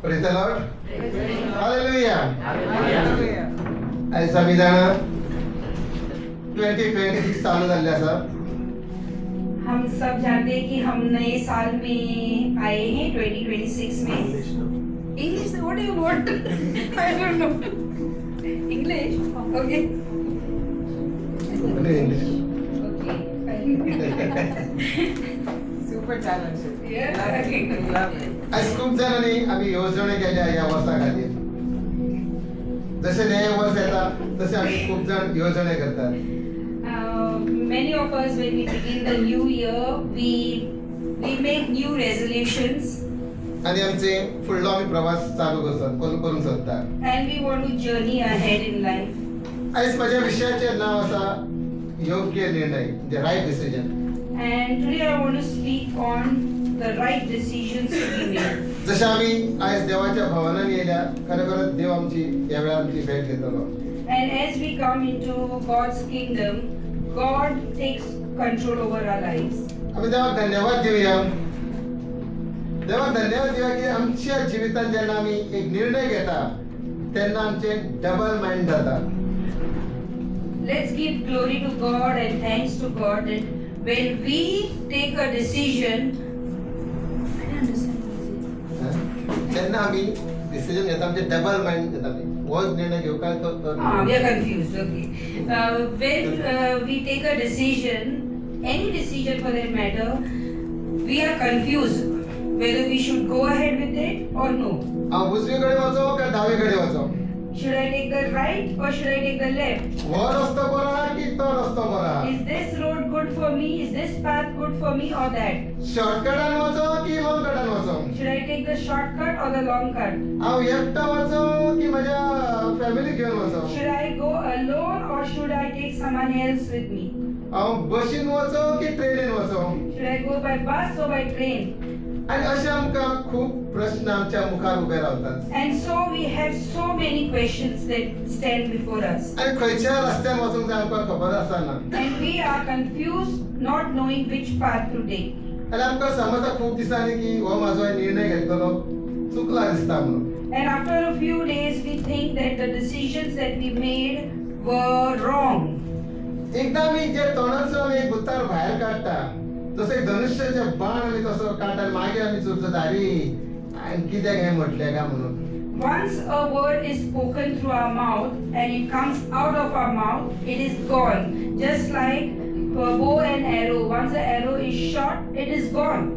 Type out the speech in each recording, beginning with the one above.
Praise the Lord. Hallelujah. Hallelujah. आज सभी जाना 2026 चालू झाले असा. हम सब जानते हैं कि हम नए साल में आए हैं 2026 में. English, what do you want? I don't know. English? Okay. म्हणजे English. Super talented. Yeah. Love it. आज खूप जणांनी आम्ही योजना केल्या या वर्षाखातीर. जसे नवे वर्ष येतात तसे आम्ही खूप जण योजना करतात. Many of us, when we begin the new year, we make new resolutions आणि आमचे फुडलो आम्ही प्रवास चालू करून सोदता. and we want to journey ahead in life. आज माझ्या विषयाचे नाव असा योग्य निर्णय, the right decision. And today I want to speak on the right decisions to be made. जसे आम्ही आज देवाच्या भवनात येल्या खरोखरच देव आमची यावेळी आमची भेट घेतलो. And as we come into God's kingdom, God takes control over our lives. आम्ही देवाक धन्यवाद देऊया. देवाक धन्यवाद देऊया की आमच्या जीवितांत जेन्ना आम्ही एक निर्णय घेता तेन्ना आमचे डबल माइंड जाता. Let's give glory to God and thanks to God that when we take a decision, I don't understand what is it. तेन्ना आम्ही डिसिजन घेता आमचे डबल माइंड जाता. हो निर्णय घेऊ काय तो We are confused. Okay. When we take a decision, any decision for that matter, we are confused whether we should go ahead with it or no. हांव उजवीकडे वचो काय डावीकडे वचो. Should I take the right or should I take the left? हो रस्तो बरा की तो रस्तो बरा. Is this road good for me? Is this path good for me or that? शॉर्टकटान वचो की लॉंग कटान वचो. Should I take the shortcut or the long cut? हांव एकटो वचो की माझ्या फॅमिली घेऊन वचो. Should I go alone or should I take someone else with me? हांव बशीन वचो की ट्रेनीन वचो. Should I go by bus or by train? आणि असे आमकां खूप प्रश्न आमच्या मुखार उभे रावतात. And so we have so many questions that stand before us. आणि खंयच्या रस्त्यान वचूंक जाय आमकां खबर आसना. And we are confused, not knowing which path to take. आणि आमकां समजता खूप दिसांनी की हो म्हाजो निर्णय घेतलो चुकला दिसता म्हणून. And after a few days, we think that the decisions that we made were wrong. एकदा आमी जे तोंडाचो आमी एक उतार भायर काडटा जसो एक धनुष्याचे बाण आमी तसो काडटा आनी मागीर आमी चिंतता अरे हांवें कित्याक हें म्हटलें काय म्हणून. Once a word is spoken through our mouth and it comes out of our mouth, it is gone. Just like a bow and arrow. Once the arrow is shot, it is gone.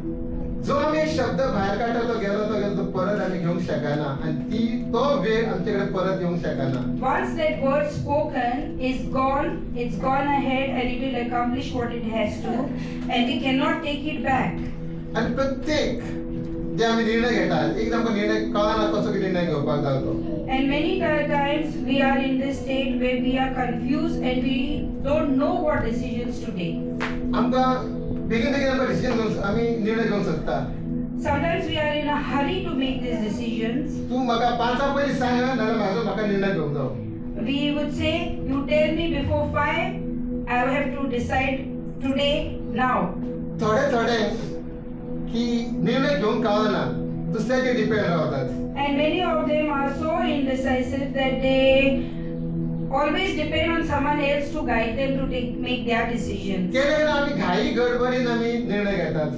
जो आमी एक शब्द भायर काडटा तो गेलो तो परत आमी घेवंक शकना आनी तो वेळ आमचे कडेन परत येवंक शकना. Once that word spoken is gone, it's gone ahead and it will accomplish what it has to, and we cannot take it back. आणि प्रत्येक जे आमी निर्णय घेतात एक आमकां निर्णय कळना कसो निर्णय घेवपाक जाय तो. And many times we are in this state where we are confused and we don't know what decisions to take. आमकां बेगीन आमकां डिसिजन घेवंक आमी निर्णय घेवंक सोदता. Sometimes we are in a hurry to make these decisions. तूं म्हाका 5 पयलीं सांग नाल्यार म्हाका निर्णय घेवंक जावो. We would say, you tell me before 5, I have to decide today, now. थोडे की निर्णय घेवंक कळना दुसऱ्याचेर डिपेंड रावतात. And many of them are so indecisive that they always depend on someone else to guide them to make their decisions. केले आमी घाई गडबडीन आमी निर्णय घेतात.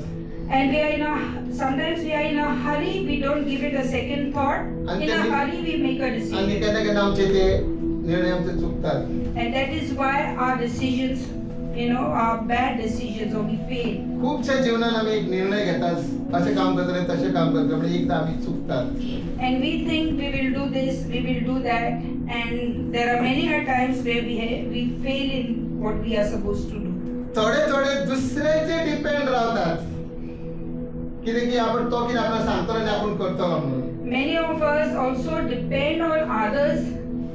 And sometimes we are in a hurry, we don't give it a second thought. In a hurry we make a आणि decision. केन्ना आमचे ते निर्णय आमचे चुकतात. And that is why our decisions, are bad decisions or we fail. खूपशा जीवनात आमी एक निर्णय घेतात असे काम करतले तसे काम करतले म्हणजे एकदा आमी चुकतात. And we think we will do this, we will do that, and there are many times where we fail in what we are supposed to do. थोडे दुसऱ्याचे डिपेंड रावतात. कितें की आपण तो कितें आपल्याला सांगतो आणि आपण करतो म्हणून. Many of us also depend on others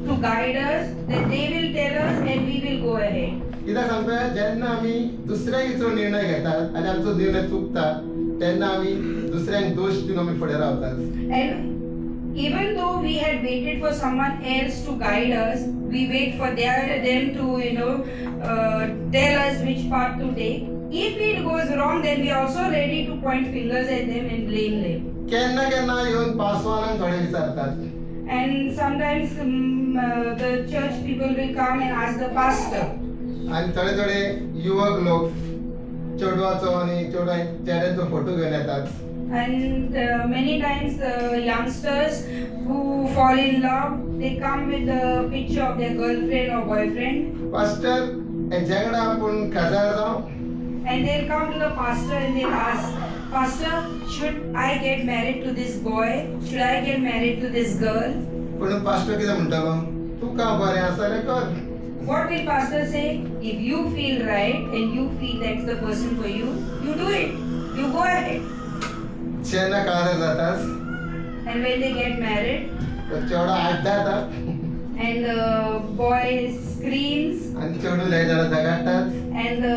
to guide us, that they will tell us and we will go ahead. कित्याक सांगता जेन्ना आमी दुसऱ्याचो निर्णय घेतात आनी आमचो निर्णय चुकता तेन्ना आमी दुसऱ्यांक दोश दिवन आमी फुडें रावतात. And even though we had waited for someone else to guide us, we wait for them to, tell us which path to take. If it goes wrong, then we are also ready to point fingers at them and blame them. केन्ना केन्ना येवन पासवानांक थोडे विचारतात And sometimes the church people will come and ask the pastor. आणि थोडे थोडे युवक लोक चेडवाचो आणि चेड्याचो फोटो घेऊन येतात And many times the youngsters who fall in love, they come with the picture of their girlfriend or boyfriend. Pastor हे झगडा आपूण काजार जाऊ And they'll come to the pastor and they'll ask, Pastor, should I get married to this boy? Should I get married to this girl? पण pastor कितें म्हणटलो तुका बरें आसा जाल्यार कर What will pastor say? If you feel right and you feel that's the person for you, you do it. You go ahead. जेन्ना काजार जातात And when they get married तो चेडो आड्डातात and the boy screams आणि चेडू लय जाणां झगडटात and the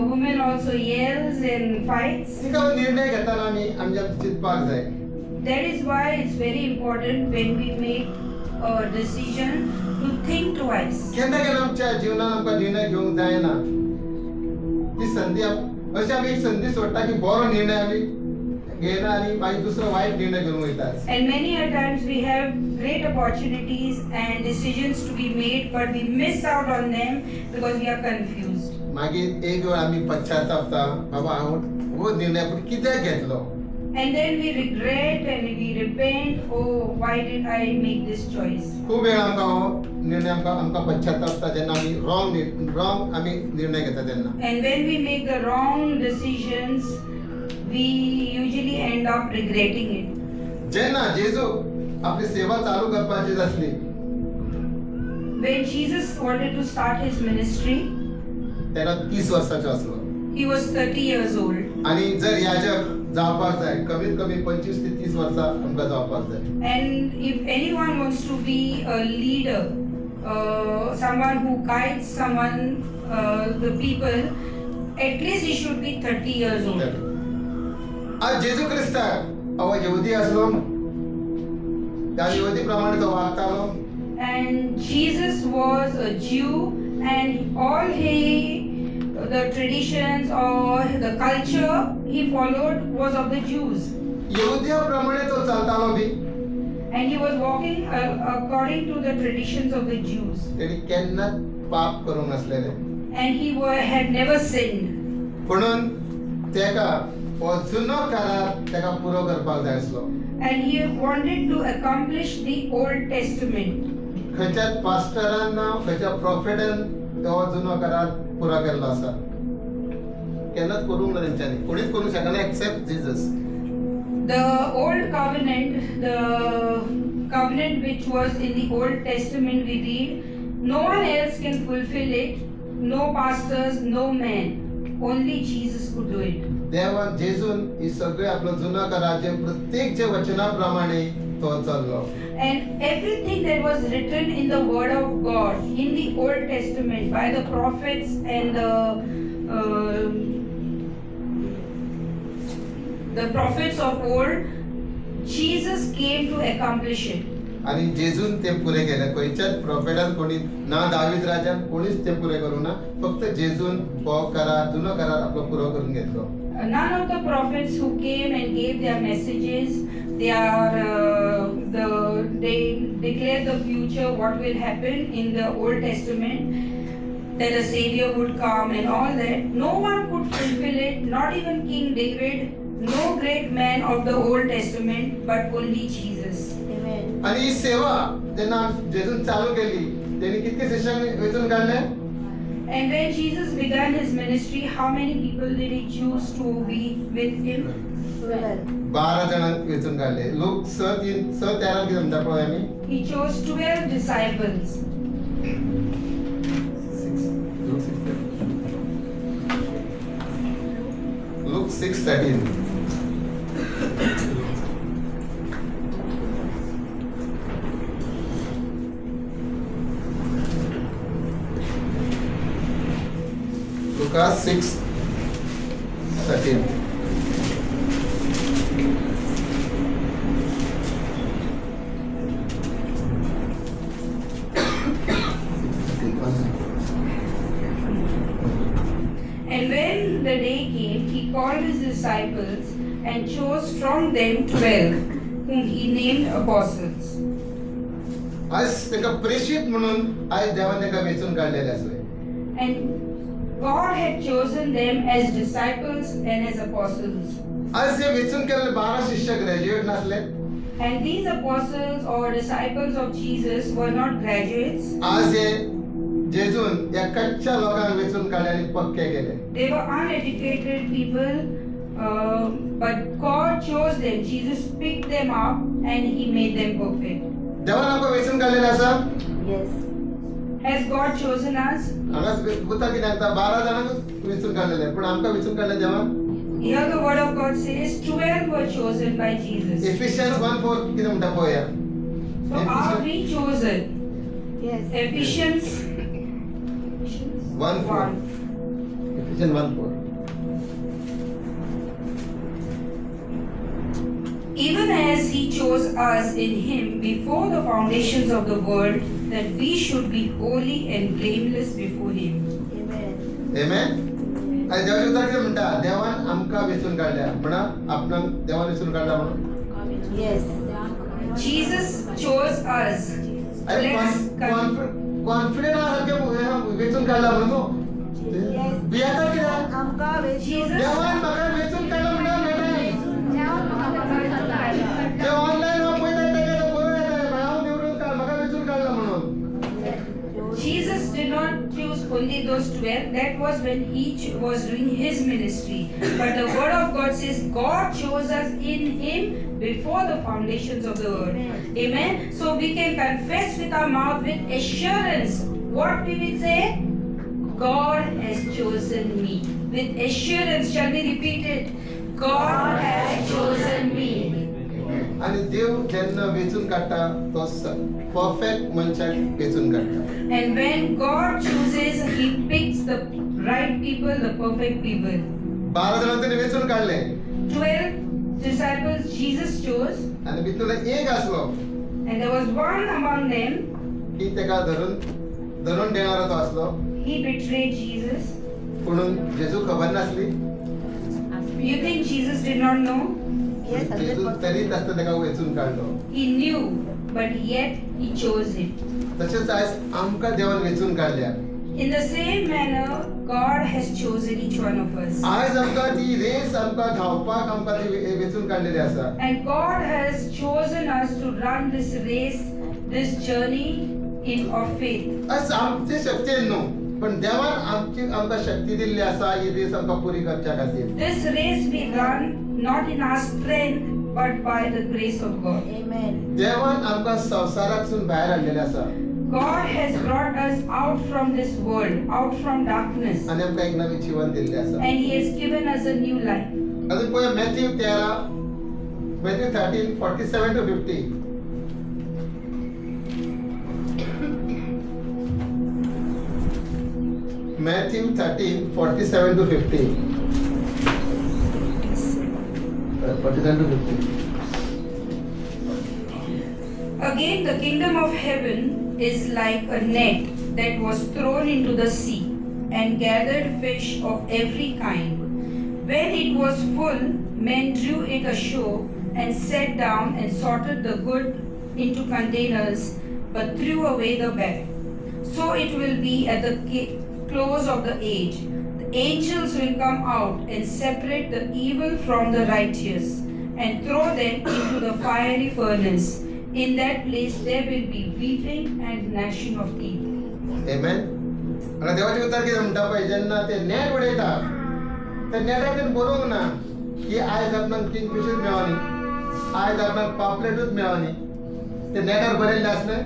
woman also yells and fights. तिका निर्णय घेताना आमी आमच्या चिंतपाक जाय That is why it's very important when we make a decision to think twice. केन्ना केन्ना आमच्या जिवनात आमकां निर्णय घेवंक जायना ती संधी अशी आमी एक संधी सोडटा की बरो निर्णय आमी घेयना आनी मागीर दुसरो वायट निर्णय घेवन वयतात And many a times we have great opportunities and decisions to be made, but we miss out on them because we are confused. मागीर एक वेळ आमी पश्चातापता बाबा हांव हो निर्णय पूण कित्याक घेतलो And then we regret and we repent, oh, why did I make this choice? खूब वेळ आमकां हो निर्णय आमकां पश्चातापता जेन्ना आमी रॉंग आमी निर्णय घेता तेन्ना And when we make the wrong decisions, we usually end up regretting it. जेन्ना जेजू आपली सेवा चालू करपाची आसली When Jesus wanted to start his ministry, तेन्ना 30 वर्साचो आसलो he was 30 years old. आनी जर याजक जावपाक जाय कमीत कमी 25 ते 30 वर्सां आमकां जावपाक जाय And if anyone wants to be a leader, someone who guides the people, at least he should be 30 years old. आज जेजू क्रिस्ताक हो यहुदी आसलो त्या यहुदी प्रमाणे तो वागतालो And Jesus was a Jew, and all the traditions or the culture he followed was of the Jews. यहुदिया प्रमाणे तो चलतालो B And he was walking according to the traditions of the Jews. तेणी केन्नाच पाप करूंक नासलेले And he had never sinned. म्हणून तेका हो जुनो करार तेका पुरो करपाक जाय आसलो And he wanted to accomplish the Old Testament. खंयच्याच पास्टरान ना खंयच्या प्रॉफेटान हो जुनो करार पुरो केल्लो आसा केन्नाच करूंक ना तेंच्यांनी कोणीच करूंक शकना except Jesus The Old Covenant, the covenant which was in the Old Testament, we read, no one else can fulfill it, no pastors, no man. Only Jesus could do it. देवान जेजून ही सगळे आपलो जुनो करार जे प्रत्येक जे वचनाप्रमाणे तो चल्लो And everything that was written in the Word of God, in the Old Testament, by the prophets and the prophets of old, Jesus came to accomplish it. आणि जेजून ते पुरे केले खंयच्याच प्रॉफेटान कोणी ना दावीद राजान कोणीच ते पुरे करूं ना फक्त जेजून हो करार जुनो करार आपलो पुरो करून घेतलो None of the prophets who came and gave their messages, they declared the future, what will happen in the Old Testament, that a Savior would come and all that. No one could fulfill it, not even King David, no great man of the Old Testament, but only Jesus. आणि ही सेवा जेन्ना जेजून चालू केली तेणी कितके शिष्यांक वेचून काढले And when Jesus began his ministry, how many people did he choose to be with him? 12 जणांक वेचून काढले लोक 13 कितें म्हणटा पळय आमी He chose 12 disciples. Luke 6:13 Lucas 6:13 6:13 And when the day came, he called his disciples and chose from them 12, whom he named apostles. आज ताका प्रेषित म्हणून आज देवान ताका वेचून काढलेले आसले. And God had chosen them as disciples and as apostles. आज जे वेचून केलेले 12 शिष्य ग्रॅज्युएट नसले. And these apostles or disciples of Jesus were not graduates. आज हे जेजून या कच्च्या लोकांक वेचून काढले आणि पक्के केले. They were uneducated people, but God chose them. Jesus picked them up and He made them perfect. देवान आमकां वेचून काढलेले आसा. Has God chosen us? हांगा बुता कितें सांगता 12 जाणांक वेचून काढलेले पण आमकां वेचून काढले देवान. Here the word of God says 12 were chosen by Jesus. Ephesians 1:4 कितें म्हणटा पळया. So are we chosen? Yes. Ephesians 1:4. Ephesians 1:4. Even as He chose us in Him before the foundations of the world, that we should be holy and blameless before Him. Amen. Amen. आज देवाचे उतर कितें म्हणटा देवान आमकां वेचून काढल्या म्हणा आपणाक देवान वेचून काढला म्हणून. Yes. Jesus chose us. अरे Let's कॉन्फिडेंट आसारखे वेचून काढला म्हणून न्हू. Yes. भियाता कित्याक आमकां वेचून Jesus. देवान म्हाका वेचून काढला म्हणून जे ऑनलाइन हांव पळयता तेका तो बरो येता हांव निवडून काड म्हाका वेचून काढला म्हणून. Jesus did not choose only those 12. That was when He was doing His ministry. But the Word of God says God chose us in Him before the foundations of the world. Amen. So we can confess with our mouth with assurance. What we will say? God has chosen me. With assurance, shall we repeat it? God has chosen me. आणि देव जेन्ना वेचून काडटा तो perfect मनशाक वेचून काडटा. And when God chooses, He picks the right people, the perfect people. 12 जणांक त्याने वेचून काढले 12 disciples Jesus chose, आणि भितून एक आसलो and there was one among them. की तेका धरून देणारो तो आसलो. He betrayed Jesus. म्हणून जेजू खबर नासली. You think Jesus did not know? Yes, जेजू 100%. तरीच आसता तेका वेचून काढलो. He knew, but yet He chose him. तसेच आज आमकां देवान वेचून काढल्या. In the same manner, God has chosen each one of us. आज आमकां ती रेस आमकां धांवपाक आमकां ती वेचून काडलेली आसा. And God has chosen us to run this race, this journey of faith. आज आमचे शक्तीन न्हू पण देवान आमकां शक्ती दिल्ली आसा ही रेस आमकां पुरी करच्या खातीर. This race we run not in our strength, but by the grace of God. Amen. देवान आमकां संवसारातसून भायर हाडलेले आसा God has brought us out from this world, out from darkness, आणि आमकां एक नवी जीवन दिल्लें आसा. and He has given us a new life. अजून पळय Matthew 13:47 to 50. Matthew 13:47 to 50. 47 to 50. Again, the kingdom of heaven is like a net that was thrown into the sea and gathered fish of every kind. When it was full, men drew it ashore and sat down and sorted the good into containers, but threw away the bad. So it will be at the close of the age. The angels will come out and separate the evil from the righteous and throw them into the fiery furnace. In that place there will be weeping and gnashing of teeth. Amen. आता देवाचे उतर कितें म्हणटा पळय जेन्ना ते net उडयता त्या नेटांतून बरोवंक ना की आयज आपणाक किंगफिशर मेळोनी आयज आपणाक पापलेटूच मेळोनी ते नेटार बरयल्लें आसलें.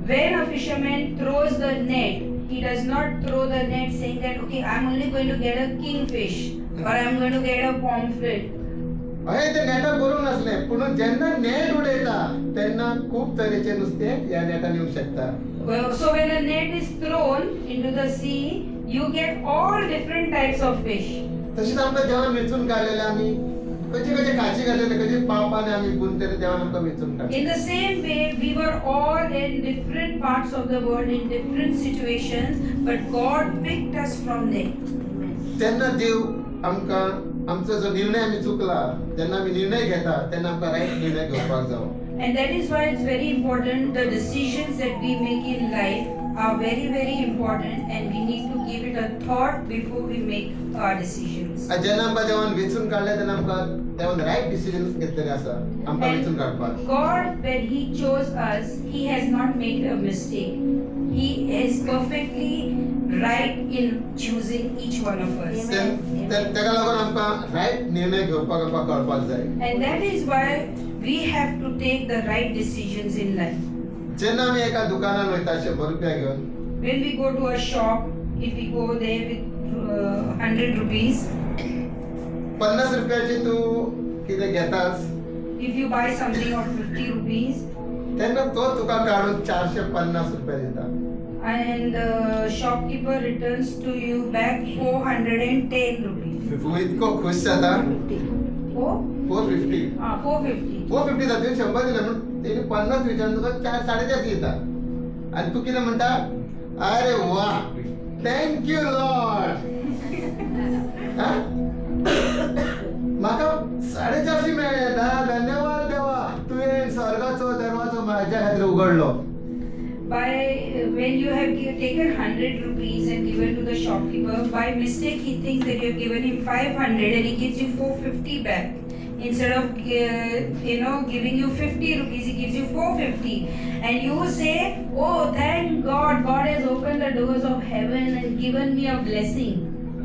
When a fisherman throws the net, he does not throw the net saying that, okay, I'm only going to get a kingfish or I'm going to get a pomfret. अहे ते नेटार बरोवंक नासलें पूण जेन्ना नेट उडयता तेन्ना खूब तरेचें नुस्तें ह्या नेटान येवंक शकता. Well, so when a net is thrown into the sea, you get all different types of fish. तशीच आमकां देवान वेचून काडलेले आमी कशे खाची घातलेले कशे पापांनी आमी गुंतलेले देवान आमकां वेचून काडले. In the same way, we were all in different parts of the world, in different situations, but God picked us from there. तेन्ना देव आमकां आमचो जो निर्णय आमी चुकला जेन्ना आमी निर्णय घेता तेन्ना आमकां रायट निर्णय घेवपाक जावो. And that is why it's very important. The decisions that we make in life are very, very important, and we need to give it a thought before we make our decisions. जेन्ना आमकां देवान वेचून काडलें तेन्ना आमकां देवान riot decisions घेतलेले आसा आमकां वेचून काडपाक. God, when He chose us, He has not made a mistake. He is perfectly right in choosing each one of us. तेका लागून आमकां रायट निर्णय घेवपाक आमकां कळपाक जाय. And that is why we have to take the right decisions in life. जेन्ना आमी एका दुकानान वयता 100 रुपया घेवन When we go to a shop, if we go there with 100 rupees, 50 रुपयाची तूं कितें घेतास if you buy something of 50 rupees, तेन्ना तो तुका काडून 450 रुपया दिता. and the shopkeeper returns to you back 410 rupees. तूं इतको खुश जाता. 450 450. 450 जाता 100 दिले म्हणून तेणी 50 विचारून तुका 4.5 दिता आनी तूं कितें म्हणटा अरे वा थँक्यू लॉर्ड म्हाका 450 मेळ्ळे ना धन्यवाद देवा तुवें स्वर्गाचो दरवाजो म्हाज्या खातीर उगडलो. When you have taken 100 rupees and given to the shopkeeper, by mistake he thinks that you have given him 500 and he gives you 450 back. Instead of giving you 50 rupees, he gives you 450, and you say, "Oh, thank God! God has opened the doors of heaven and given me a blessing."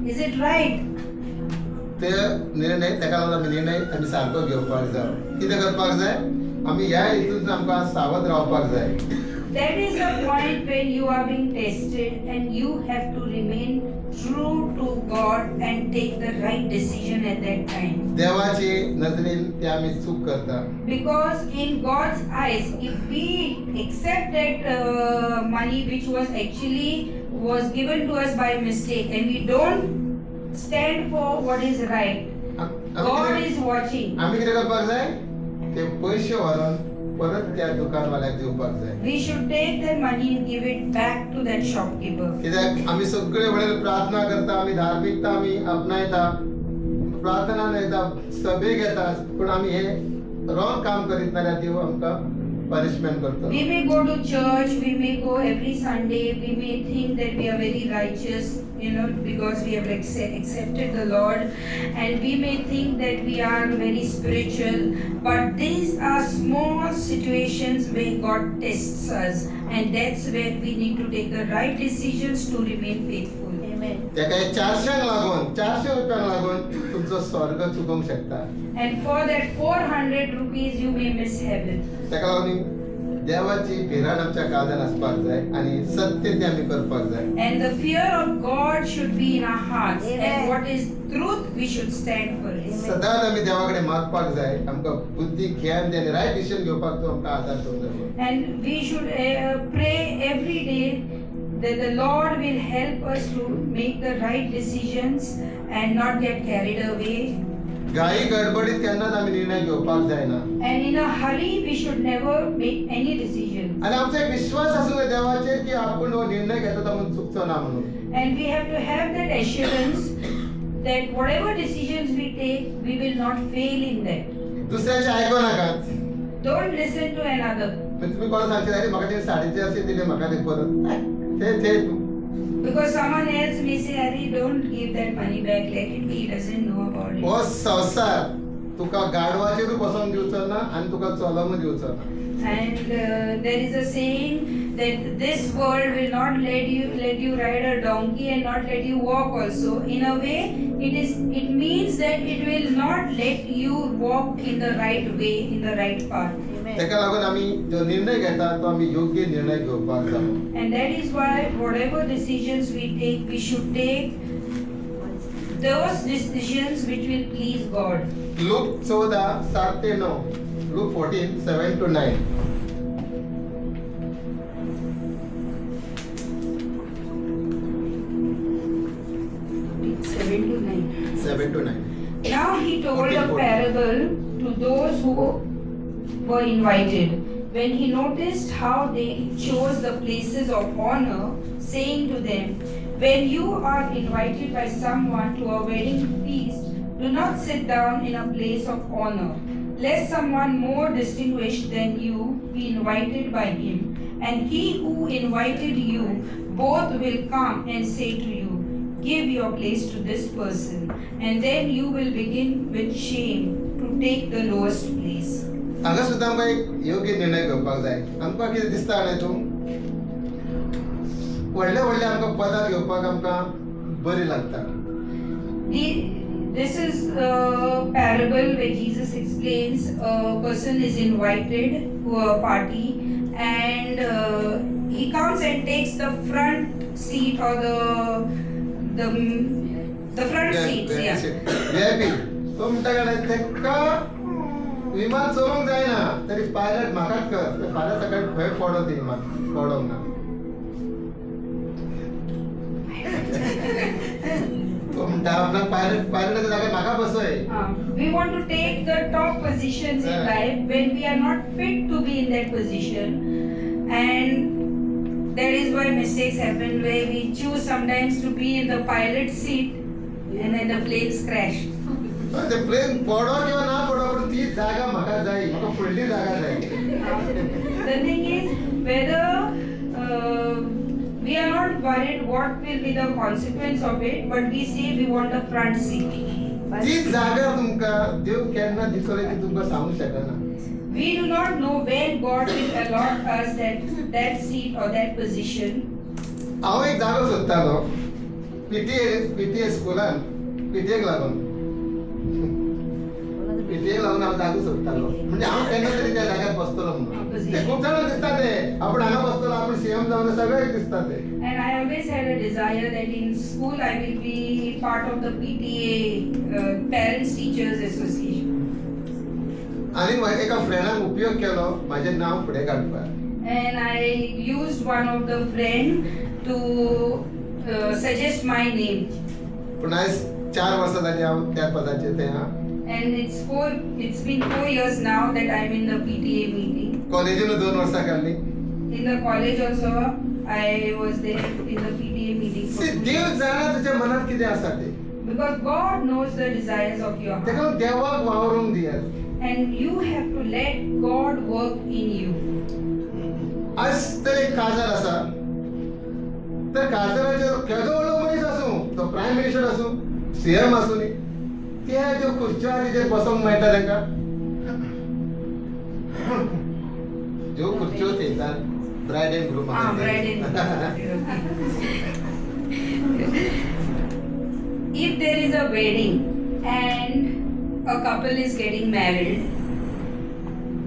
Is it right? ते निर्णय तेका लागून आमी निर्णय आमी सारको घेवपाक जाय. कितें करपाक जाय आमी ह्या हितून आमकां सावध रावपाक जाय. That is the point when you are being tested and you have to remain true to God and take the right decision at that time. देवाची नजरेन ते आमी चूक करता. Because in God's eyes, if we accept that money which was given to us by mistake, and we don't stand for what is right, God is watching. आमी कितें करपाक जाय ते पयशे व्हरून परत त्या दुकानवाल्याक दिवपाक जाय. We should take that money and give it back to that shopkeeper. कित्याक आमी सगळे वेळेर प्रार्थना करता आमी धार्मिकता आमी आपणायता प्रार्थना येता सभेक येता पूण आमी हे रॉंग काम करीत नाल्यार देव आमकां punishment करता. We may go to church, we may go every Sunday, we may think that we are very righteous, because we have accepted the Lord, and we may think that we are very spiritual, but these are small situations where God tests us, and that's where we need to take the right decisions to remain faithful. Amen. तेका 400 रुपयांक लागून तुमचो स्वर्ग चुकोवंक शकता. And for that 400 rupees you may miss heaven. तेका लागून देवाची भिराण आमच्या काळजान आसपाक जाय आनी सत्य ते आमी करपाक जाय. And the fear of God should be in our hearts. Amen. And what is truth, we should stand for it. सदांच आमी देवा कडेन मागपाक जाय आमकां बुद्धी ज्ञान देन रायट डिसिजन घेवपाक तो आमकां आदार करूंक जाय. And we should pray every day that the Lord will help us to make the right decisions and not get carried away. घाई गडबडीत केन्नाच आमी निर्णय घेवपाक जायना. And in a hurry, we should never make any decisions. आनी आमचो एक विश्वास आसूं जाय देवाचेर की आपूण हो निर्णय घेता तो म्हणून चुकचो ना म्हणून. And we have to have that assurance that whatever decisions we take, we will not fail in that. दुसऱ्याचे आयको नाकात. Don't listen to another. तुम्ही कोणाक सांगता अरे म्हाका ते 450 दिले म्हाका ते परत ते Because someone else may say, Ari, don't give that money back, let it be, he doesn't know about it. हो संसार तुका गाडवाचेर बसोवन दिवचो ना आनी तुका चलोवंक दिवचो ना. And there is a saying that this world will not let you ride a donkey and not let you walk also. In a way, it means that it will not let you walk in the right way, in the right path. तेका लागून आमी जो निर्णय घेता तो आमी योग्य निर्णय घेवपाक जाय. And that is why whatever decisions we take, we should take those decisions which will please God. Look 14:7 ते 9. Look 14:7 to 9. Seven to 9. Now he told a parable to those who were invited. When he noticed how they chose the places of honor, saying to them, When you are invited by someone to a wedding feast, do not sit down in a place of honor, lest someone more distinguished than you be invited by him, and he who invited you both will come and say to you, give your place to this person, and then you will begin with shame to take the lowest place. हांगा सुद्दां आमकां एक योग्य निर्णय घेवपाक जाय. आमकां कितें दिसता हातून व्हडले व्हडले आमकां पदां घेवपाक आमकां बरी लागता. This is a parable where Jesus explains a person is invited to a party and he comes and takes the front seat or the front seats. Yeah. VIP. तो म्हणटा काय तेका विमान चलोवंक जायना तरी पायलट म्हाकाच कर फाल्यां सकाळी खंय पडो ती विमान पडोंक ना. तो म्हणटा आपला पायलटाच्या जाग्यार म्हाका बसय. We want to take the top positions in life when we are not fit to be in that position, and that is why mistakes happen where we choose sometimes to be in the pilot seat and then the planes crash. ते plane पडो किंवा ना पडो पण ती जागा म्हाका जाय. म्हाका फुडली जागा जाय. The thing is whether we are not worried what will be the consequence of it, but we say we want the front seat. ती जागा तुमकां देव केन्ना दिसोले ती तुमकां सांगूंक शकना. We do not know when God will allot us that seat or that position. हांव एक जागो सोदतालो पीटीए स्कुलान पीटीएक लागून हांव जागो सोदतालो म्हणजे हांव केन्ना तरी त्या जाग्यार बसतलो म्हणून. ते खूब जाणां दिसता ते आपण हांगा बसतलो आपण सीएम जावन सगळ्यांक दिसता ते. And I always had a desire that in school I will be part of the PTA, Parents Teachers Association. आणि एका फ्रेंडान उपयोग केलो माझे नाव फुडें काडपाक. And I used one of the friend to suggest my name. पण आयज 4 वर्सां जाली हांव त्या पदाचेर ते हा. And it's been 4 years now that I'm in the PTA meeting. कॉलेजीन 2 वर्सां काडली. In the college also I was there in the PTA meeting. for 2 Dev years. जाणा तुज्या मनात कितें आसा ते. Because God knows the desires of your तेका heart. देवाक वावरूंक दियात. And you have to let God work in you. आज तर एक खासदार आसा तर खासदाराचो केदो व्हडलो मनीस आसूं तो प्रायम मिनिस्टर आसूं सीएम आसूं न्ही त्या ज्यो खुर्च्यो आसा तेचेर बसोंक मेळटा तांकां. ज्यो खुर्च्यो थंयतात bride and groom Bride and if there is a wedding and a couple is getting married,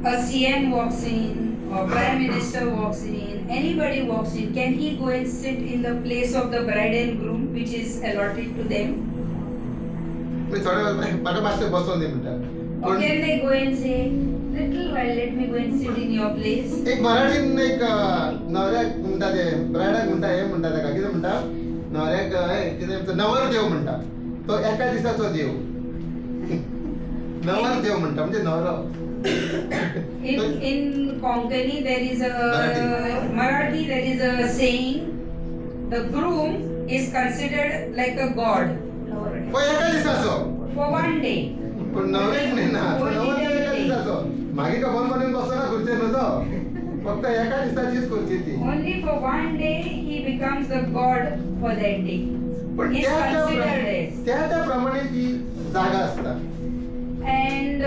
a CM walks in or Prime Minister walks in, anybody walks in, can he go and sit in the place of the bride and groom which is allotted to them? मी थोड्या वेळ म्हाका मातशें बसोन दी म्हणटा. Or can they go and say, little while let me go and sit in your place? एक मराठीन एक नवऱ्याक म्हणटा ते ब्रायडाक म्हणटा हे म्हणटा ताका कितें म्हणटा नवऱ्याक कितें नवर देव म्हणटा तो एका दिसाचो देव. नवर देव म्हणटा म्हणजे नवरो. In Konkani there is a Marathi there is a saying, the groom is considered like a god पण एका दिसाचो for one day. पण नवरेक न्ही ना तो नवर देव एका दिसाचो मागीर का फोन करून बसलो ना खुर्चेर न्हू तो फक्त एका दिसाचीच खुर्ची ती. Only for one day he becomes the god for that day. पण He is considered as. त्या प्रमाणे ती जागा असता. And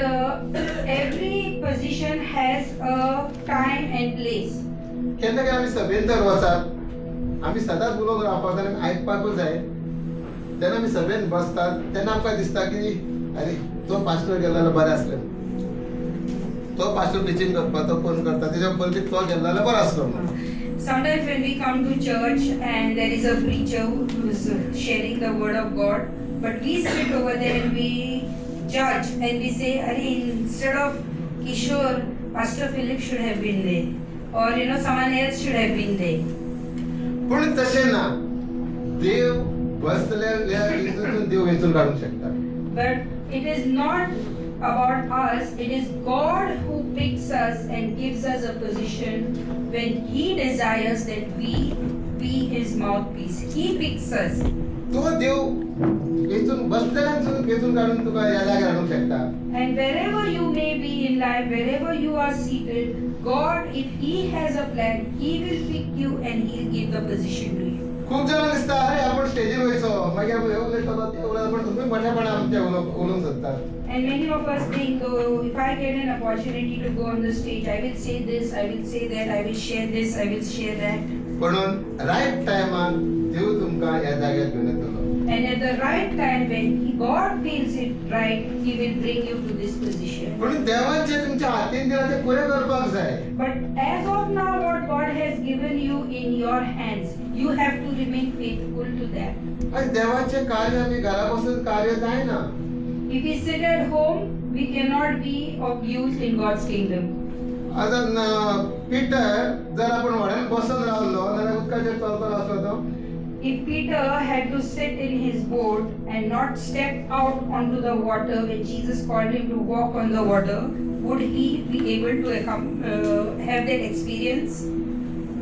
every position has a time and place. केन्ना केन्ना आमी सभेन जर वचात आमी सदांच उलोवंक रावपाक जाय आनी आयकपाकूच जाय. जेन्ना आमी सभेन बसतात तेन्ना आमकां दिसता की अरे तो पास्टर गेल्लो बरें आसलें. तो पास्टर टिचींग करता तो कोण करता तेच्या पयलीं तो गेल्लो जाल्यार बरो आसलो म्हणून. Sometimes when we come to church and there is a preacher who is sharing the word of God, but we sit over there and we judge and we say, "Arey, instead of Kishore, Pastor Philip should have been there, or someone else should have been there." पण तशें ना. देव बसलेल्या हितून देव वेचून काडूंक शकता. But it is not about us, it is God who picks us and gives us a position when He desires that we be his mouthpiece. He picks us. तो देव इथून बसलेल्यांसून इथून काढून तुका या जाग्यार हाडूंक शकता. And wherever you may be in life, wherever you are seated, God, if He has a plan, He will pick you and He'll give the position to you. खूप जणांना दिसता अरे आपण स्टेजीर वयचो मागीर आपण हे उलयतलो ते उलयतलो पण तुम्ही मोठेपणा आमच्या उलोवंक सोदतात. And many of us think, oh, if I get an opportunity to go on the stage, I will say this, I will say that, I will share this, I will share that. म्हणून right टायमान देव तुमका या जाग्यार घेवन येतलो. And at the right time, when God feels it right, He will bring you to this position. म्हणून देवान जे तुमच्या हातीन दिला ते पुरे करपाक जाय. But as of now, what God has given you in your hands, you have to remain faithful to that. आणि देवाचे कार्य आम्ही घरापासून कार्य जायना. If we sit at home, we cannot be of use in God's kingdom. आता Peter जर आपण व्हड्यान बसून रावलो जाल्यार उदकाचेर चलतलो असलो तो. If Peter had to sit in his boat and not step out onto the water when Jesus called him to walk on the water, would he be able to have that experience?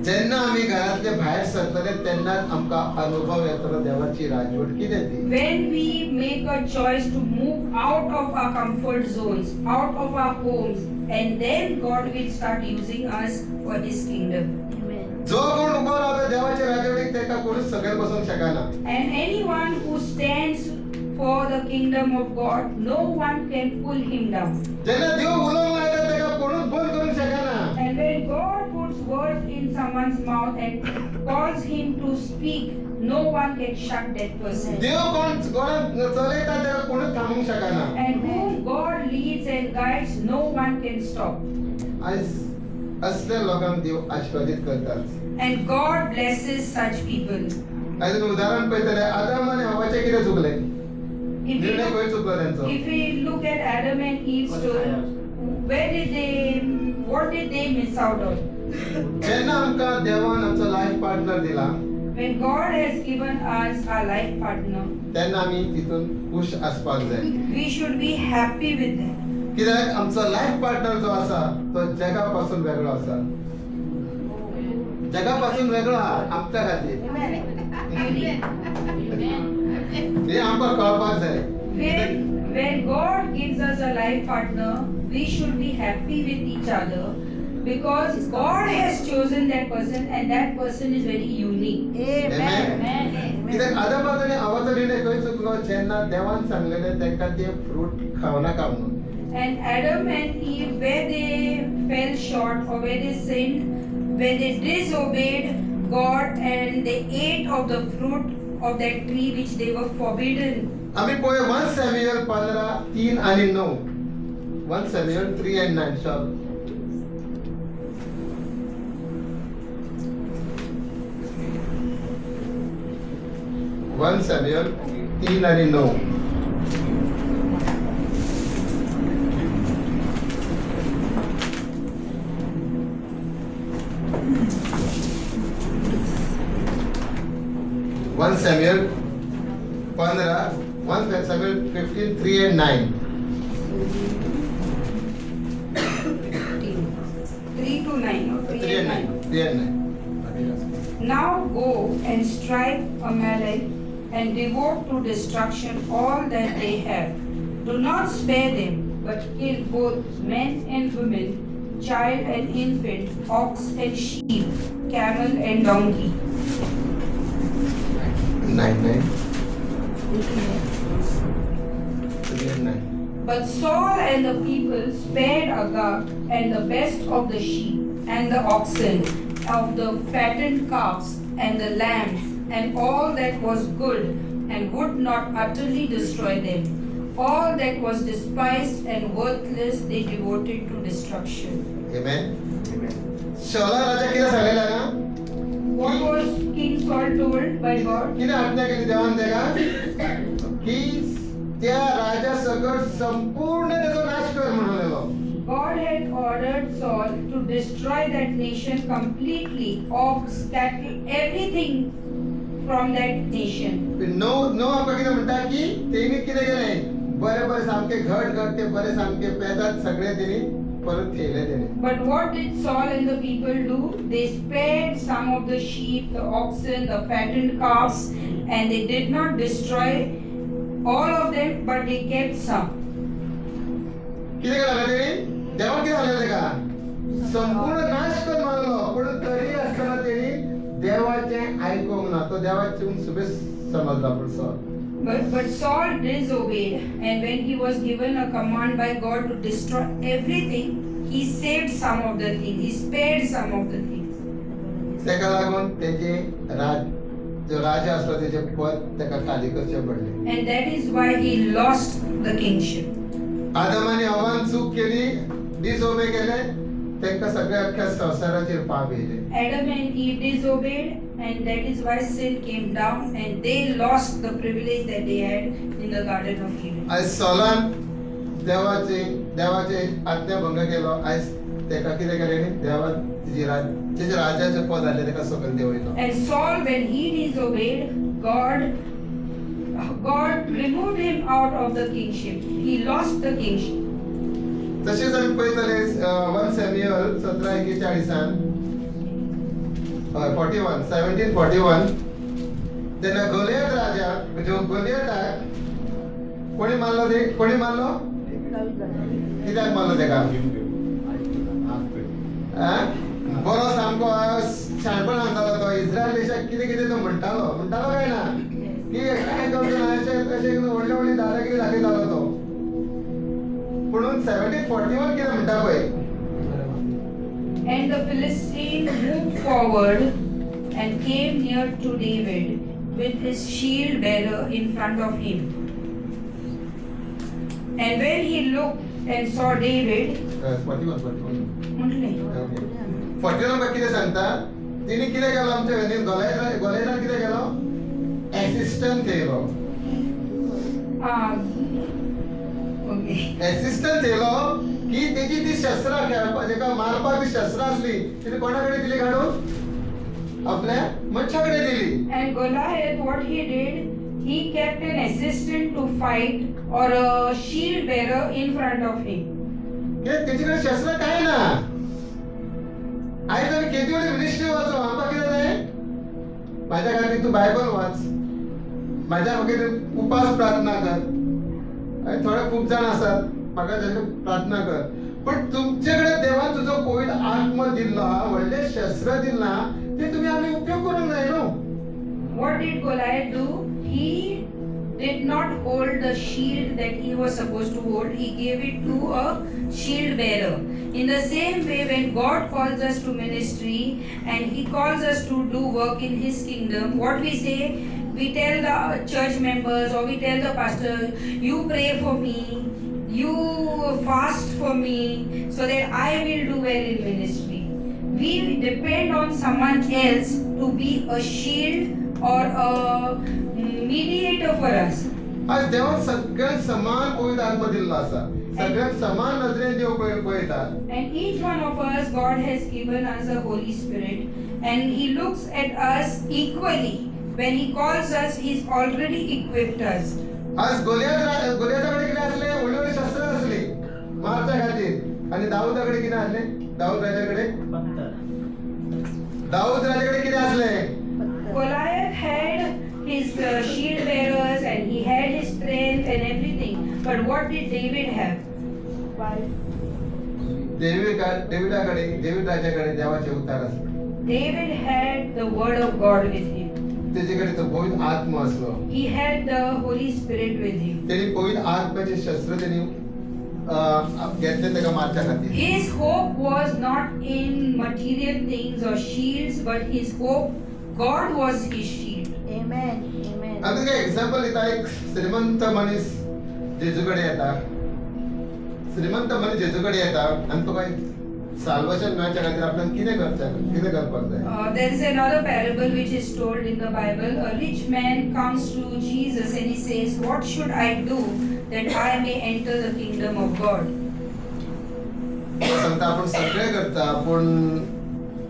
जेन्ना आम्ही घरातले भायर सरतले तेन्नाच आमकां अनुभव येतलो देवाची राजवट कितें ती. When we make a choice to move out of our comfort zones, out of our homes, and then God will start using us for His kingdom. Amen. जो कोण उभो रावता देवाच्या राजवटीक तेका कोणूच सकयल बसूंक शकना. And anyone who stands for the kingdom of God, no one can pull him down. जेन्ना देव उलोवंक लायता तेका कोणूच बंद करूंक शकना. And when God puts words in someone's mouth and calls him to speak, no one can shut that person. देव कोणाक चलयता तेका कोणूच थांबूंक शकना. And whom God leads and guides, no one can stop. आयज असल्या लोकांक देव आशीर्वादीत करतात. And God blesses such people. आयज तुम्ही उदाहरण पळयतले आदम आनी हवाचे कितें चुकले. If we निर्णय खंय चुकलो तेंचो. if we look at Adam and Eve's story, what did they miss out on? जेन्ना आमकां देवान आमचो लायफ पार्टनर दिला When God has given us our life partner, तेन्ना आमी तितून खुश आसपाक जाय. we should be happy with that. कित्याक आमचो लायफ पार्टनर जो आसा तो जगा पासून वेगळो आसा. जगा पासून वेगळो आहा आमच्या खातीर. हे आमकां कळपाक जाय. When God gives us a life partner, we should be happy with each other because God has chosen that person and that person is very unique. Amen. कित्याक आदमाक आनी हवाचो निर्णय खंय चुकलो जेन्ना देवान सांगलेलें तेका ते फ्रूट खावं नाका म्हणून. And Adam and Eve, where they fell short or where they sinned, where they disobeyed God and they ate of the fruit of that tree which they were forbidden. आम्ही पोय 1 सॅम्युएल 15:3 आणि 9. 1 Samuel 3 and 9 shop. 1 Samuel 3 आणि 9. One Samuel 15, 1 Samuel 15, 3 and 9. 3 to 9 or 3 3 and 9. 3 and 9. Now go and strike Amalek and devote to destruction all that they have. Do not spare them, but kill both men and women, child and infant, ox and sheep, camel and donkey. 9. 3 and 9. But Saul and the people spared Agag and the best of the sheep and the oxen, of the fattened calves and the lambs, and all that was good, and would not utterly destroy them. All that was despised and worthless they devoted to destruction. Amen. शौला राजा किती सांगलेला ना? What was King Saul told by God? किती आज्ञा केली देवान त्याला? की त्या राजा सकट संपूर्ण त्याचा नाश कर म्हणलेलो. God had ordered Saul to destroy that nation completely, ox, cattle, everything from that nation. नो आमकां कितें म्हणटा की तेणी कितें केलें? बरे बरे सामके घट ते बरे सामके पेजात सगळे तेणी परत ठेवले त्याने. But what did Saul and the people do? They spared some of the sheep, the oxen, the fattened calves, and they did not destroy all of them, but they kept some. किती केलं त्यांनी? देवान किती झालेलं का? संपूर्ण नाश करून मारलो, पण तरी असताना त्यांनी देवाचे ऐकून ना तो देवाचे सुबे समजला पण sol. But Saul disobeyed, and when he was given a command by God to destroy everything, he saved some of the things, he spared some of the things. त्याका लागून त्याचे जो राजा असतो त्याचे पद त्याका खाली कसे पडले. And that is why he lost the kingship. Adamane हवान चूक केली, डिसओबे केले, त्यांना सगळ्या अख्ख्या संसाराचेर पाप येले. Adam and Eve disobeyed, and that is why sin came down, and they lost the privilege that they had in the Garden of Eden. आज सॉलान देवाचे आज्ञाभंग केलो. आज त्याका कितें केलें? देवाचे राजाचे पद आले त्याका सकल देवयलो. And Saul, when he disobeyed, God removed him out of the kingship. He lost the kingship. तसेच आम्ही पळयतले 1 सॅम्युएल 17:41 17:41 तेन्ना गोलियत राजा जो गोलियत कोणी मारलो ते कोणी मारलो? कित्याक मारलो तेका? बरो सामको शाणपण सांगतालो तो इस्रायल देशाक कितें कितें तो म्हणटालो काय ना की काय करतो ना अशें व्हडले व्हडली दादागिरी दाखयतालो तो. म्हणून 17:41 कितें म्हणटा पळय. And the Philistine moved forward and came near to David with his shield bearer in front of him. And when he looked and saw David, 41 म्हटले 41 कितें सांगता? तिने कितें केलो आमच्या वेळेन गोलेनान कितें केलो? असिस्टंट केलो. okay. असिस्टंट केलो की त्याची ती शस्त्रां खेळपाक जेका मारपाक ती शस्त्रां असली तिने कोणाकडे दिली काढून? आपल्या मनशाकडे दिली. And Goliath, what he did, he kept an assistant to fight or a shield bearer in front of him. त्याच्याकडे शस्त्र काय ना. आयज आमी किती वेळी मिनिस्ट्री वाचो आमकां कितें जाय? माझ्या खातीर तू बायबल वाच, माझ्या खातीर उपास प्रार्थना कर. थोडे खूप जाण असतात म्हाका ताचे प्रार्थना कर. पण तुमच्याकडे देवान तुजो पवित्र आत्मा दिला, व्हडले शस्त्र दिला, ते तुम्ही आमी उपयोग करूंक जाय न्हू. What did Goliath do? He did not hold the shield that he was supposed to hold. He gave it to a shield bearer. In the same way, when God calls us to ministry and He calls us to do work in His kingdom, what we say, we tell the church members or we tell the pastor, you pray for me, you fast for me, so that I will do well in ministry. We depend on someone else to be a shield or a mediator for us. आज देवान सगळ्यांक समान पवित्र आत्मा दिल्लो आसा. सगळ्यांक समान नजरेन देव पळयता. And each one of us, God has given us a Holy Spirit, and He looks at us equally. When He calls us, He's already equipped us. आज गोलियाताकडे कितें असले? व्हडली व्हडली शस्त्र असली मारच्या खातीर. आणि दाऊदाकडे कितें असले? दाऊद राजाकडे कितें असले? Goliath had his shield bearers and he had his strength and everything. But what did David have? David राजाकडे देवाचे उतार असले. David had the word of God with him. त्याच्याकडे तो पवित्र आत्मा असलो. He had the Holy Spirit with him. त्यांनी पवित्र आत्म्याचे शस्त्र त्यांनी घेतले त्याका मारच्या खातीर. His hope was not in material things or shields, but his hope, God was his shield. Amen. Amen. आम्ही काय एक्झाम्पल दिता. एक श्रीमंत मनीस जेजूकडे येता. श्रीमंत मनीस जेजूकडे येता आणि तो काय साल्वेशन मेळच्या खातीर आपल्याला कितें करपाक जाय? There is another parable which is told in the Bible. A rich man comes to Jesus and he says, "What should I do that I may enter the kingdom of God?" तो सांगता आपण सगळे करता, आपण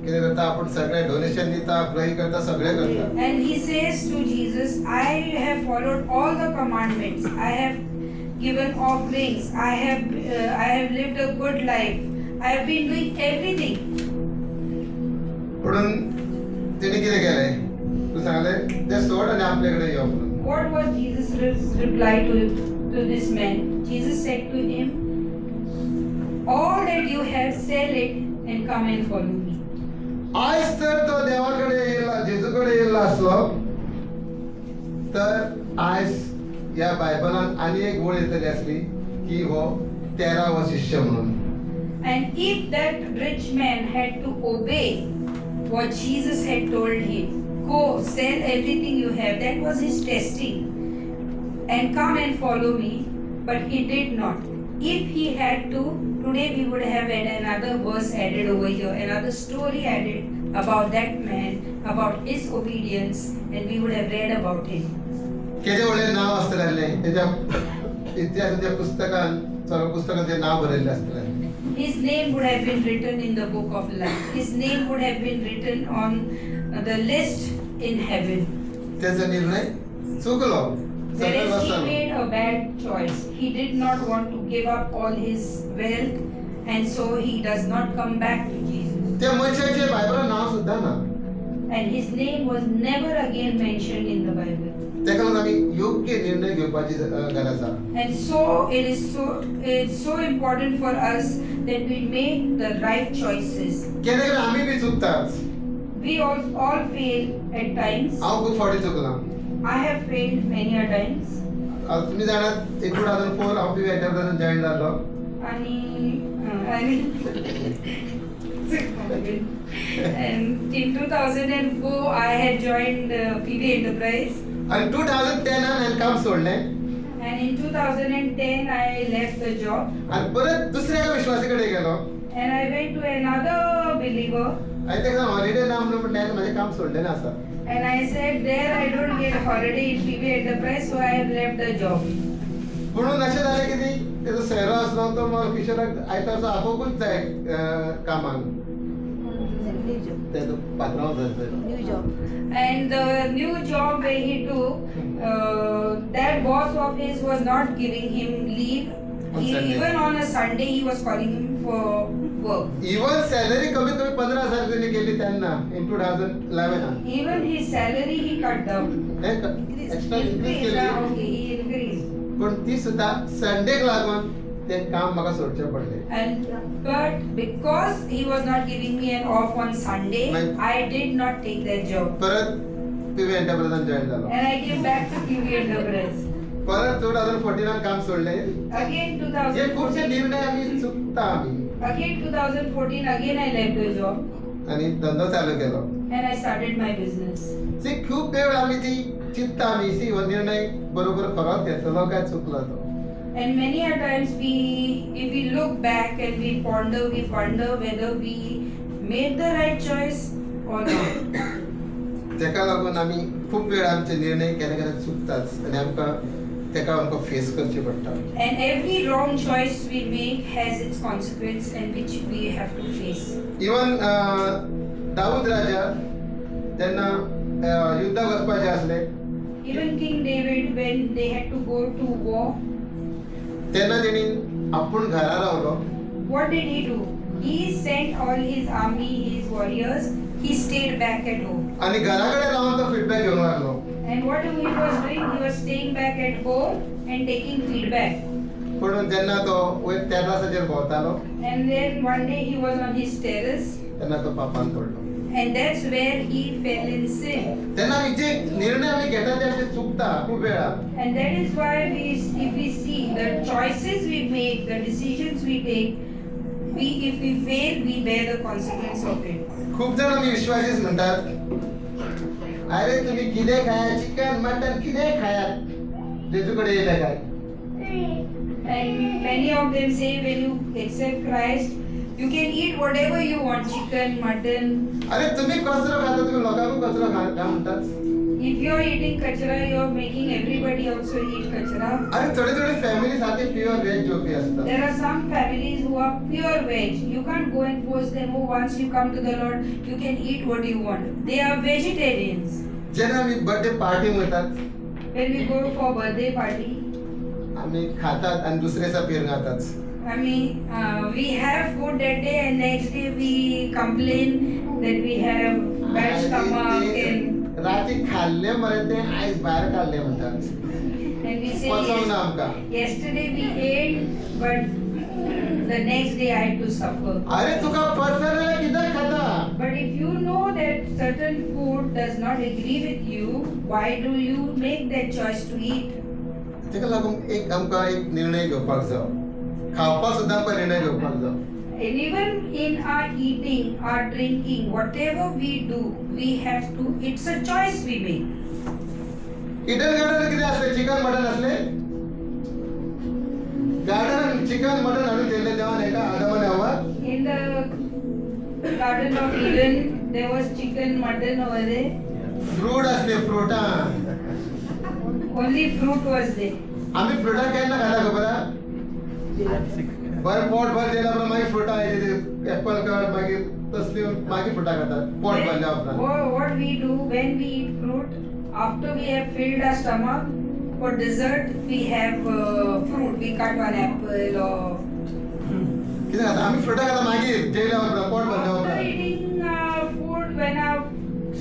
कितें करता? आपण सगळे डोनेशन दिता, प्रेय करता, सगळे करता. And he says to Jesus, "I have followed all the commandments. I have given offerings. I have lived a good life. I have been doing everything. म्हणून तिने किती केलंय तू सांगले ते सोड आणि आपल्याकडे येऊ म्हणून What was Jesus' reply to this man? Jesus said to him, all that you have, sell it and come and follow me. आज तर तो देवाकडे येईल जेजूकडे येईल असलो तर आज या बायबलात आणि एक गोळ येतली असली की हो 13वा शिष्य म्हणून And if that rich man had to obey what Jesus had told him, go sell everything you have, that was his testing, and come and follow me, but he did not. If he had to, today we would have had another verse added over here, another story added about that man, about his obedience, and we would have read about him. केजे वडे नाव असतले त्याच्या इतिहासाच्या पुस्तकात सर्व पुस्तकाचे नाव भरलेले असतले His name would have been written in the book of life. His name would have been written on the list in heaven. त्याचा निर्णय चुकलो Whereas he made a bad choice. He did not want to give up all his wealth, and so he does not come back to Jesus. त्या मनुष्याचे बायबलात नाव सुद्धा ना And his name was never again mentioned in the Bible. त्याका लागून आम्ही योग्य निर्णय घेवपाची गरज आसा And so it's so important for us that we make the right choices. केन्ना केन्ना आम्ही बी चुकतात We all fail at times. हांव खूप फावटी चुकला I have failed many a times. तुम्ही जाणात 2004 हांव बी एंटरप्राइज जॉईन जाल्लो आणि and in 2004 I had joined PV Enterprise. आणि 2010 हांवें काम सोडलें And in 2010 I left the job आणि परत दुसऱ्या एका विश्वासाकडे गेलो and I went to another believer आणि तेका हॉलिडे ना म्हणून म्हटल्यार माझे काम सोडलें आसा and I said there I don't get holiday in PV Enterprise, so I have left the job. म्हणून अशें जालें की ती तेजो सोयरो आसलो तो म्हाका किशोराक आयतारचो आपोवपूच जाय कामाक तेजो पात्रांव जाय New job. And the new job where he took, that boss of his was not giving him leave. On Sunday. Even on a Sunday, he was calling him for work. Even salary कमीत कमी 15,000 त्यांनी केली त्यांना इन 2011 Even his salary he cut down. Extra increase Increased, केली okay, he increased. पण ती सुद्धा संडेक लागून ते काम म्हाका सोडचे पडले And but because he was not giving me an off on Sunday, Right. I did not take that job. परत पीव्ही एंटरप्राइजांत जॉईन झालो And I came back to PV Enterprise. परत 2014 काम सोडले Again हे खूपशे 2014. निर्णय आम्ही चुकता आम्ही Again 2014. Again I left the job आणि धंदो चालू केलो and I started my business. ती खूप वेळ आम्ही ती चिंता आम्ही सी हो निर्णय बरोबर खरोच घेतलो काय चुकलो तो And many a times if we look back and we wonder whether we made the right choice or not. तेका लागून आम्ही खूप वेळ आमचे निर्णय केन्ना केन्ना चुकतात आणि आमकां तेका आमकां फेस करचे पडटा And every wrong choice we make has its consequence and which we have to face. Even दाऊद राजा त्यांना युद्धाक वचपाचे असले Even King David, when they had to go to war, तेन्ना तेणी आपूण घरा रावलो what did he do? He sent all his army, his warriors. He stayed back at home. आणि घराकडे राहून तो फीडबॅक घेऊन आलो And what he was doing, he was staying back at home and taking feedback. म्हणून जेन्ना तो वयर टेर्रासाचेर भोंवतालो And then one day he was on his terrace, तेन्ना तो पापान पडलो and that's where he fell in sin. तेन्ना आमी जे निर्णय आमी घेता ते आमचे चुकता खूप वेळा And that is why if we see the choices we make, the decisions we take, if we fail, we bear the consequence of it. खूप जण आमी विश्वासीच म्हणतात अरे तुम्ही कितें खाया चिकन मटन कितें खायात जेजूकडे येयले काय And many of them say when you accept Christ, you can eat whatever you want, chicken, mutton. अरे तुम्ही कचरो खाता तुम्ही लोकांक कचरो खा म्हणतात If you are eating kachra, you are making everybody also eat kachra. अरे थोडे थोडे फॅमिली साथे प्युअर व्हेज जोपी असतात There are some families who are pure veg. You can't go and force them. Oh, once you come to the Lord, you can eat what you want. They are vegetarians. जेन्ना आमी birthday party म्हणतात When we go for birthday party, आम्ही खातात आणि दुसऱ्याचा पेर खातात I mean, we have food that day and next day we complain that we have bad stomach and रात्री खाल्ले मरे ते आईस बाहेर काढले म्हणतात we say पचवून आमका yesterday we ate but the next day I had to suffer. अरे तुका पचलेलं किती खाता But if you know that certain food does not agree with you, why do you make that choice to eat? तेका लागून एक आमका एक निर्णय घेवपाक जाय खावपाक सुद्दां आमकां निर्णय घेवपाक जाय And even in our eating, our drinking, whatever we do, we have to, it's a choice we make. Eden garden किती असले चिकन मटन असले गार्डन चिकन मटन आणून दिले तेव्हा नाही का आदमाने हवा In the Garden of Eden, there was chicken, mutton over there. Fruit असले फ्रुटा Only fruit was there. आम्ही फ्रुटा केन्ना खाता खबर बरं पोट भर दिला पण मागीर फ्रुटा एप्पल कट मागीर तसली मागीर फ्रुटा खातात पोट भरल्या उपरांत What we do when we eat fruit, after we have filled our stomach, for dessert we have fruit. We cut one apple or. किती खाता आम्ही फ्रुटा खाता मागीर जेवल्या उपरांत पोट भरल्या After उपरांत eating food, when our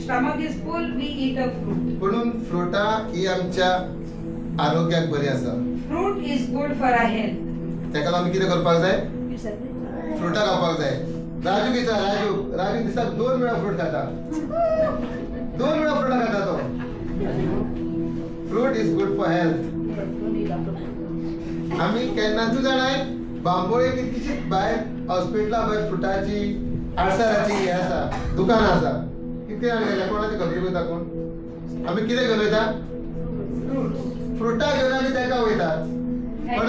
stomach is full, we eat a fruit. म्हणून फ्रुटा ही आमच्या आरोग्याक बरी आसा Fruit is good for our health. तेका लागून आमी कितें करपाक जाय You said that? फ्रुटा खावपाक जाय राजू किचा राजू दिसाक 2 वेळा फ्रूट खाता 2 वेळा फ्रुटा खाता तो fruit is good for health आम्ही केन्नाच जाणाय बांबोळे कितकीशी भायर हॉस्पिटला भायर फ्रुटाची आडसराची हे आसा दुकान आसा कितें हाडलेले कोणाची खबरी वयता कोण आमी कितें घेवन वयता फ्रुटा घेवन आमी तेका वयतात पण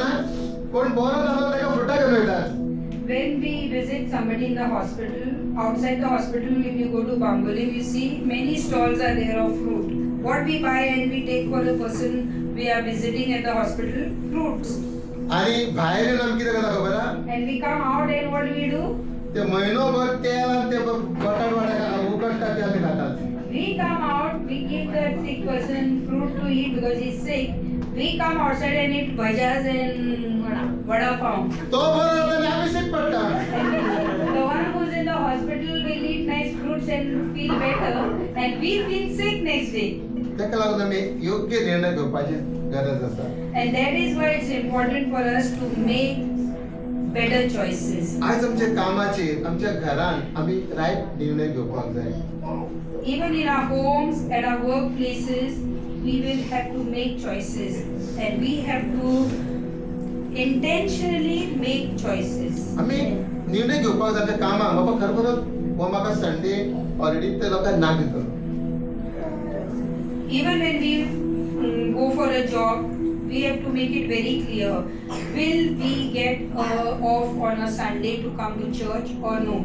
कोण बरो जालो तेका फ्रुटा घेवन वयतात When we visit somebody in the hospital, outside the hospital, if you go to Bamboli, we see many stalls are there of fruit. What we buy and we take for the person we are visiting at the hospital, fruits. आणि बाहेर येऊन आम्ही किती करता खबर हा And we come out and what do we do? ते महिनोभर तेल आणि ते बटाट वाटा उकडतात ते आम्ही खातात We come out, we give that sick person fruit to eat because he's sick. We come outside and eat bhajas and vada pav. तो बरो जाता आणि आम्ही शिक पडटा The one who's in the hospital will eat nice fruits and feel better, and we feel sick next day. त्याका लागून आम्ही योग्य निर्णय घेवपाची गरज आसा And that is why it's important for us to make better choices. आज आमच्या कामाचेर आमच्या घरान आम्ही राईट निर्णय घेवपाक जाय Even in our homes, at our workplaces, we will have to make choices, and we have to intentionally make choices. आम्ही निर्णय घेवपाक जाय आमच्या कामाक बाबा खरोखरच हो म्हाका संडे ऑलरेडी ते लोकांक ना दितलो Even when we go for a job, we have to make it very clear. Will we get off on a Sunday to come to church or no?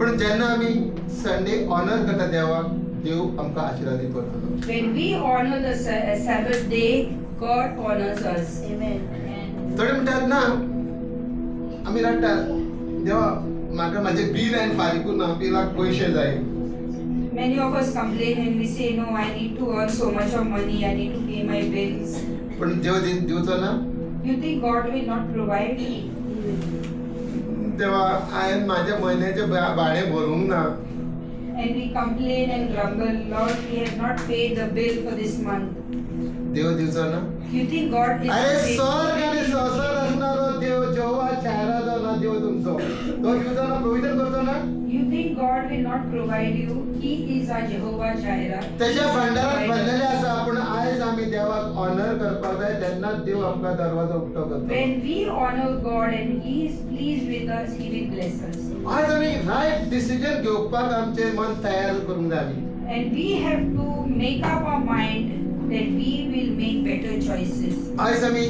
पण जेन्ना आम्ही संडे ऑनर करता देवाक देव आमकां आशिर्वादीत करता When we honor the Sabbath day, God honors us. Amen. थोडे म्हणतात ना आम्ही रडटात देवा म्हाका माझे बिल हांवें फारीक करून ना बिलाक पयशे जाय Many of us complain and we say, no, I need to earn so much of money, I need to pay my bills. पण देव दिवचो ना You think God will not provide? तेव्हा हांवें माझ्या म्हयन्याचे भाडें भरूंक ना And we complain and grumble, Lord, we have not paid the bill for this month. देव दिवचो ना You think God is अरे not स्वर्ग paying? आणि संसार असणारो देव जेव्हा चेहरा जो ना देव तुमचो तो दिवचो ना प्रोविजन करतो ना You think God will not provide you? He is our Jehovah Jireh. त्याच्या भांडारात भरलेले आसा पण आयज आम्ही देवाक ऑनर करपाक जाय तेन्नाच देव आमकां दरवाजो उक्तो करतो When we honor God and He is pleased with us, He will bless us. आज आम्ही राईट डिसिजन घेवपाक आमचे मन तयार करूंक जाय And we have to make up our mind that we will make better choices. आयज आमी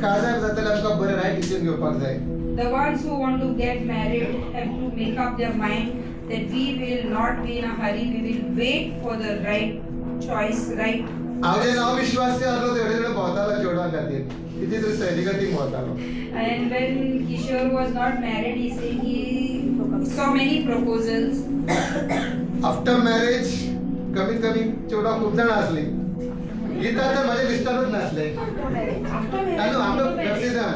काजार जाताले आमकां बरें राईट डिसिजन घेवपाक जाय The ones who want to get married have to make up their mind that we will not be in a hurry, we will wait for the right choice, right? हांव जेन्ना अविश्वासी आसलो तेडे कडेन भोंवतालो चेडवां खातीर कितें तरी सैनिका टीम भोंवतालो And when Kishore was not married, he said he saw many proposals. After marriage कमीत कमी चेडवां खूब जाणां आसलीं गीता तर माझे मिस्टरच नासले After after baptism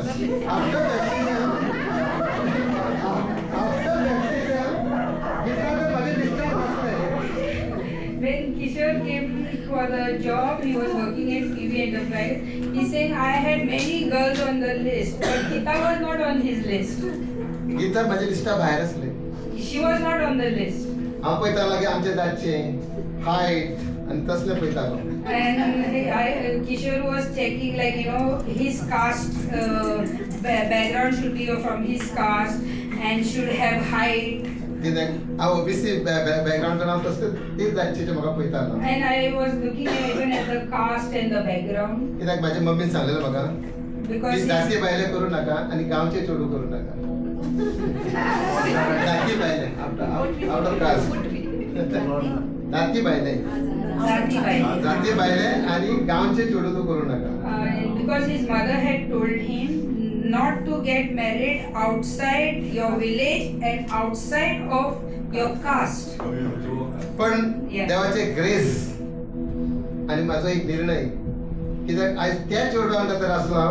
for the job. He was working at PV Enterprise. He's saying I had many girls on the list, but Gita was not on his list. Geeta माझ्या लिस्टा भायर असले She was not on the list. हांव पळयतालो की आमचे जातचे height आनी तसले पळयतालो And Kishore was checking, like, you know, his caste background should be from his caste and should have height. कित्याक हांव ओबीसी बॅकग्रावंडान हांव तसले तेच जातचे म्हाका पळयतालो And I was looking even at the caste and the background कित्याक म्हाज्या मम्मीन सांगलेलें म्हाका because की his- जाती भायले करूं नाका आनी गांवचे चेडूं करूं नाका जाती भायले आउट ऑफ कास्ट जाती भायले Zati Bai. जाती भायले आनी गांवचे चेडूं तूं करूं नाका Because his mother had told him not to get married outside your village and outside of your caste. पण Yeah. देवाचे ग्रेस आनी म्हाजो एक निर्णय कित्याक आयज त्या चेडूं वांगडा जर आसलो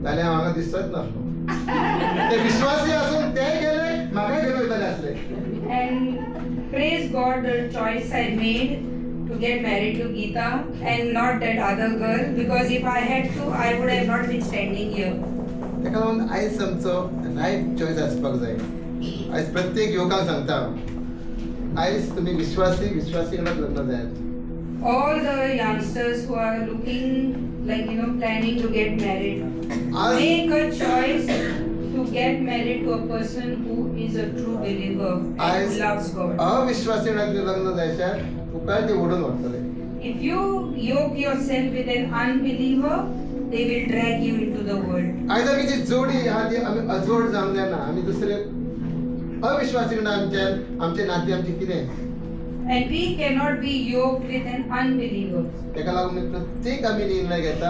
जाल्यार म्हाका दिसतच नासलो ते विश्वासी आसून ते गेले म्हाकाय घेवन वयताले आसले And praise God, the choice I made to get married to Geeta and not that other girl, because if I had to, I would have not been standing here. तेका लागून आयज आमचो रायट चॉयस आसपाक जाय आयज प्रत्येक युवकांक सांगता आयज तुमी विश्वासी कडेन लग्न जायात All the youngsters who are looking, like, you know, planning to get married, आज make a choice to get married to a person who is a true believer and As- who loves God. अविश्वासी कडेन लग्न जायच्या तुका ते ओडून व्हरतले If you yoke yourself with an unbeliever, they will drag you into the world. आयज आमी जी जोडी आहा ती आमी अजोड जावंक जायना आमी दुसरे अविश्वासी कडेन आमचे नाते आमचे कितें And we cannot be yoked with an unbeliever. तेका लागून प्रत्येक आमी निर्णय घेता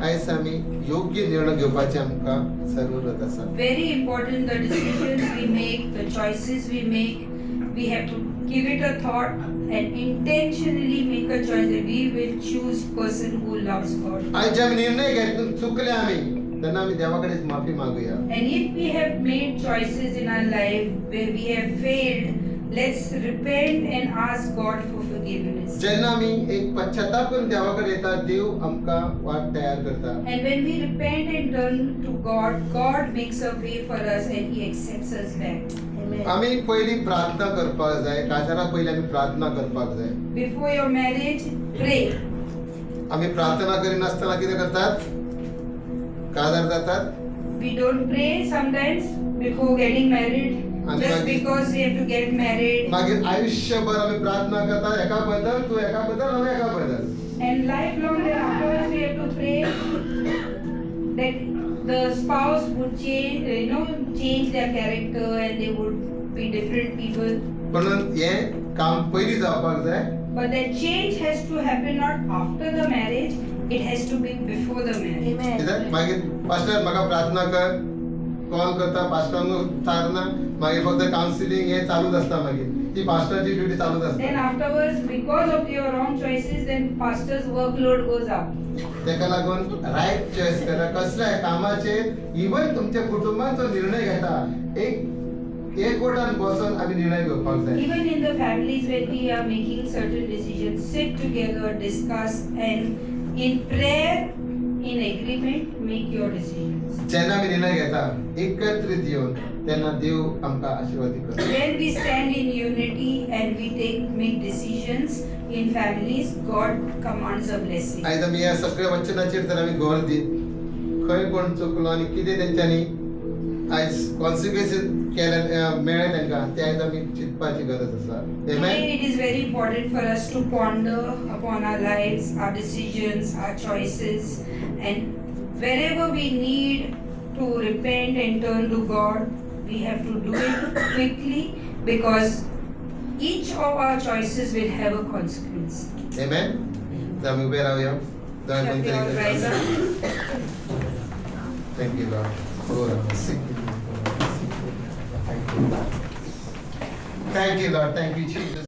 आयज आमी योग्य निर्णय घेवपाचे आमकां जरूरत आसा Very important, the decisions we make, the choices we make, we have to give it a thought and intentionally make a choice that we will choose person who loves God. आयज जे आमी निर्णय घेतून चुकले आमी तेन्ना आमी देवा कडेन माफी मागुया And if we have made choices in our life where we have failed, let's repent and ask God for forgiveness. जेन्ना आमी एक पश्चाताप करून देवा कडेन येता देव आमकां वाट तयार करता And when we repent and turn to God, God makes a way for us and He accepts us back. आमी पयली प्रार्थना करपाक जाय काजारा पयली आमी प्रार्थना करपाक जाय Before your marriage, pray. आमी प्रार्थना करिनासतना कितें करतात काजार जातात We don't pray sometimes before getting married And just मागीर- because we have to get married. मागीर आयुष्यभर आमी प्रार्थना करतात एका बद्दल तूं एका बद्दल हांव एका बद्दल And lifelong then afterwards we have to pray that the spouse would change their character and they would be different people. म्हणून हें काम पयली जावपाक जाय But that change has to happen not after the marriage, it has to be before the marriage. कित्याक मागीर pastor म्हाका प्रार्थना कर कॉल करता पास्टरांक तारना मागीर फक्त कावन्सिलींग हें चालूच आसता मागीर ती पास्टराची ड्युटी चालूच Then आसता afterwards, because of your wrong choices, then pastor's workload goes up. तेका लागून रायट चॉईस करा कसल्याय कामाचेर इवन तुमच्या कुटुंबाचो निर्णय घेता एक वटान बसून आमी निर्णय घेवपाक जाय Even in the families when we are making certain decisions, sit together, discuss, and in prayer, in agreement, make your decisions. जेन्ना आमी निर्णय घेता एकत्रीत येवन तेन्ना देव आमकां आशिर्वादी करता When we stand in unity and we make decisions in families, God commands a blessing. आयज आमी ह्या सगळ्या वचनाचेर तर आमी गोर दीत खंय कोण चुकलो आनी कितें तेंच्यांनी आयज कॉन्सिक्वेन्सीस मेळ्ळे तांकां ते आयज आमी चिंतपाची गरज आसा Today Amen? it is very important for us to ponder upon our lives, our decisions, our choices, and wherever we need to repent and turn to God, we have to do it quickly because each of our choices will have a consequence. Amen? तर आमी उबे रावया Shall we all rise up? Thank you Lord thank you Lord thank you Jesus